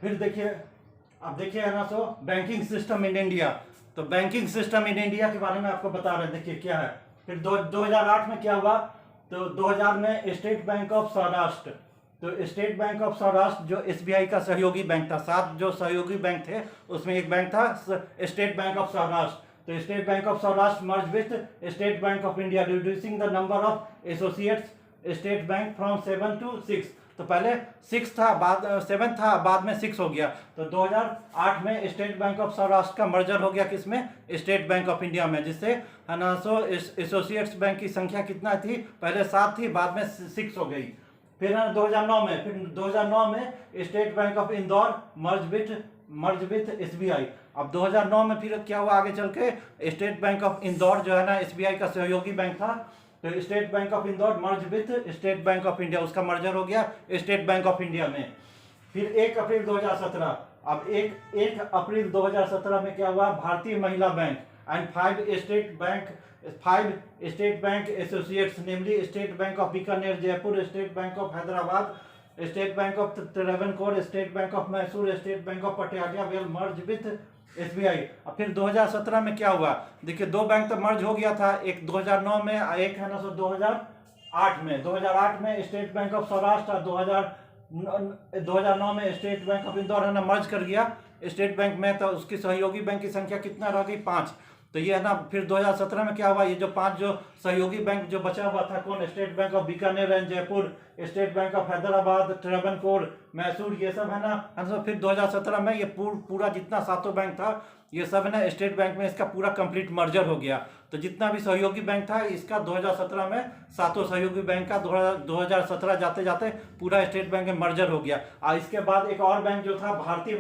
फिर देखिए, अब देखिए है ना, सो बैंकिंग सिस्टम इन इंडिया। तो बैंकिंग सिस्टम इन इंडिया के बारे में आपको बता रहे हैं, देखिए क्या है। फिर 2008 में क्या हुआ, तो 2000 में स्टेट बैंक ऑफ सौराष्ट्र। तो स्टेट बैंक ऑफ सौराष्ट्र जो एसबीआई का सहयोगी बैंक था, 7 जो सहयोगी बैंक थे उसमें एक बैंक था स्टेट बैंक ऑफ सौराष्ट्र। तो state bank of Saurashtra merge with state bank of India, reducing the number of associates state bank from 7 to 6। तो पहले 6 था, बाद 7 था, बाद में 6 हो गया। तो 2008 में स्टेट बैंक ऑफ सौराष्ट्र का मर्जर हो गया किसमें, स्टेट बैंक ऑफ इंडिया में, जिससे है ना सो एसोसिएट्स बैंक की संख्या कितना थी, पहले 7 थी, बाद में 6 हो गई। फिर 2009 में state bank of Indore merge with SBI. अब 2009 में फिर क्या हुआ आगे चल के, स्टेट बैंक ऑफ इंदौर जो है ना एसबीआई का सहयोगी बैंक था, तो state bank of Indore merge with state bank of India, उसका मर्जर हो गया स्टेट बैंक ऑफ इंडिया में। फिर 1 अप्रैल 2017, अब 1 अप्रैल 2017 में क्या हुआ, भारतीय महिला bank and 5 state bank associates, namely state bank of Bikaner Jaipur, state bank of Hyderabad, state bank of Travancore, state bank of Mysore, state bank of Patiala well merge with SBI. अब फिर 2017 में क्या हुआ, देखिए 2 बैंक तो मर्ज हो गया था, एक 2009 में, एक है ना सो 2008 में स्टेट बैंक ऑफ सौराष्ट्र, 2009 में स्टेट बैंक ऑफ इंदौर है ना मर्ज कर गया स्टेट बैंक में। तो उसकी सहयोगी बैंक की संख्या कितना रह गई, 5। तो ये है ना, फिर 2017 में क्या हुआ, ये जो 5 जो सहयोगी बैंक जो बचा हुआ था, कौन, state bank of Bikaner and Jaipur, state bank of Hyderabad, Travancore, Mysore, ये सब है ना। फिर 2017 में ये पूरा जितना 7 बैंक था, ये सब है ना स्टेट बैंक में इसका पूरा कंप्लीट मर्जर हो गया। तो जितना भी सहयोगी बैंक था इसका 2017 में 7 सहयोगी बैंक का 2017 जाते जाते पूरा स्टेट बैंक में मर्जर हो गया। और इसके बाद एक और बैंक जो था भारतीय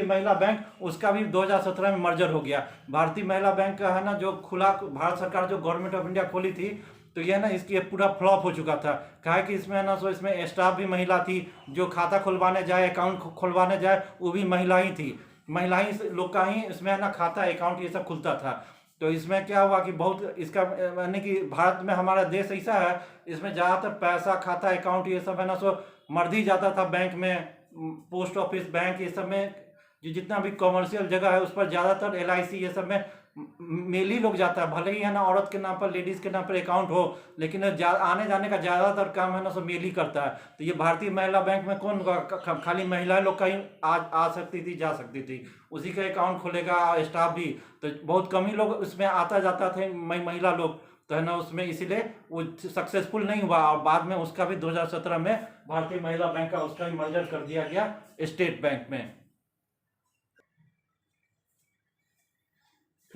महिला बैंक, उसका भी 2017 में मर्जर हो गया। भारतीय महिला बैंक का है ना जो खुला, भारत सरकार जो गवर्नमेंट ऑफ इंडिया खोली थी, तो यह ना इसकी पूरा फ्लॉप हो चुका था। कहा कि इसमें है ना सो इसमें स्टाफ भी महिला थी, जो खाता खुलवाने जाए, अकाउंट खुलवाने जाए, वो भी महिला ही थी, महिला ही लोग का ही इसमें है ना खाता, अकाउंट ये सब खुलता था। तो इसमें क्या हुआ कि बहुत इसका यानी कि भारत में हमारा देश ऐसा है, इसमें ज़्यादातर पैसा, खाता, अकाउंट ये सब है ना सो मर्ज ही जाता था बैंक में, पोस्ट ऑफिस, बैंक, ये सब में जो जितना भी कॉमर्शियल जगह है उस पर ज़्यादातर LIC ये सब में मेल ही लोग जाता है। भले ही है ना औरत के नाम पर, लेडीज़ के नाम पर अकाउंट हो, लेकिन आने जाने का ज़्यादातर काम है ना सो मेल ही करता है। तो ये भारतीय महिला बैंक में कौन, खाली महिला लोग का ही आ सकती थी, जा सकती थी, उसी का अकाउंट खुलेगा, स्टाफ भी, तो बहुत कम ही लोग उसमें आता जाता थे, महिला लोग, तो है ना उसमें, इसीलिए वो सक्सेसफुल नहीं हुआ। और बाद में उसका भी 2017 में भारतीय महिला बैंक का उसका भी मर्जर कर दिया गया स्टेट बैंक में।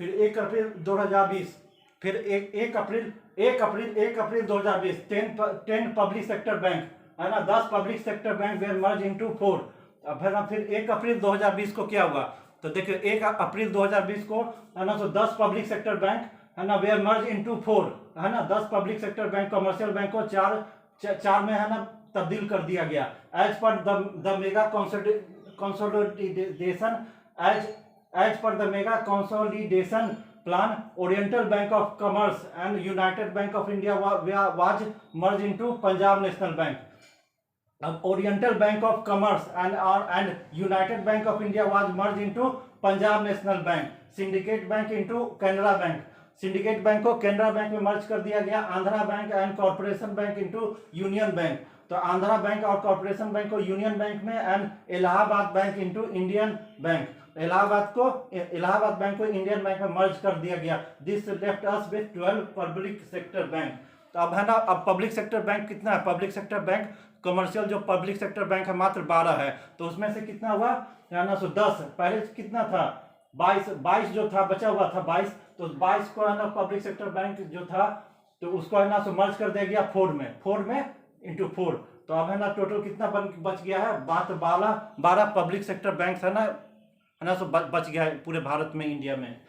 फिर 1 अप्रैल 2020, फिर 1 अप्रैल 2020 10 पब्लिक सेक्टर बैंक है ना, 10 public sector bank were merge into 4। फिर 1 अप्रैल 2020 को क्या हुआ, तो देखिए 1 अप्रैल 2020 को है ना तो 10 पब्लिक सेक्टर बैंक है ना वेयर मर्ज इनटू 4 है ना, 10 public sector bank, commercial bank को 4 में है ना तब्दील कर दिया गया। As per the mega consolidation as per the mega consolidation plan, Oriental Bank of Commerce and United Bank of India was merged into Punjab National Bank. Oriental Bank of Commerce and United Bank of India was merged into Punjab National Bank. Syndicate Bank into Canara Bank. Syndicate bank को Canara bank में मर्ज कर दिया गया। Andhra bank and corporation bank into union bank. तो Andhra bank और corporation bank को union bank में and Allahabad bank into Indian bank. Allahabad bank को इंडियन बैंक में मर्ज कर दिया गया। This left us with 12 public sector bank. तो अब है ना, अब पब्लिक सेक्टर बैंक कितना है, पब्लिक सेक्टर बैंक कमर्शियल जो पब्लिक सेक्टर बैंक है मात्र 12 है। तो उसमें से कितना हुआ है ना, 10 पहले कितना था, 22 जो था बचा हुआ था 22। तो 22 को है ना पब्लिक सेक्टर बैंक जो था तो उसको है ना सो मर्ज कर दिया गया 4 में इंटू 4। तो अब है ना टोटल कितना बच गया है, 12 पब्लिक सेक्टर बैंक है ना सो बच गया है पूरे भारत में, इंडिया में।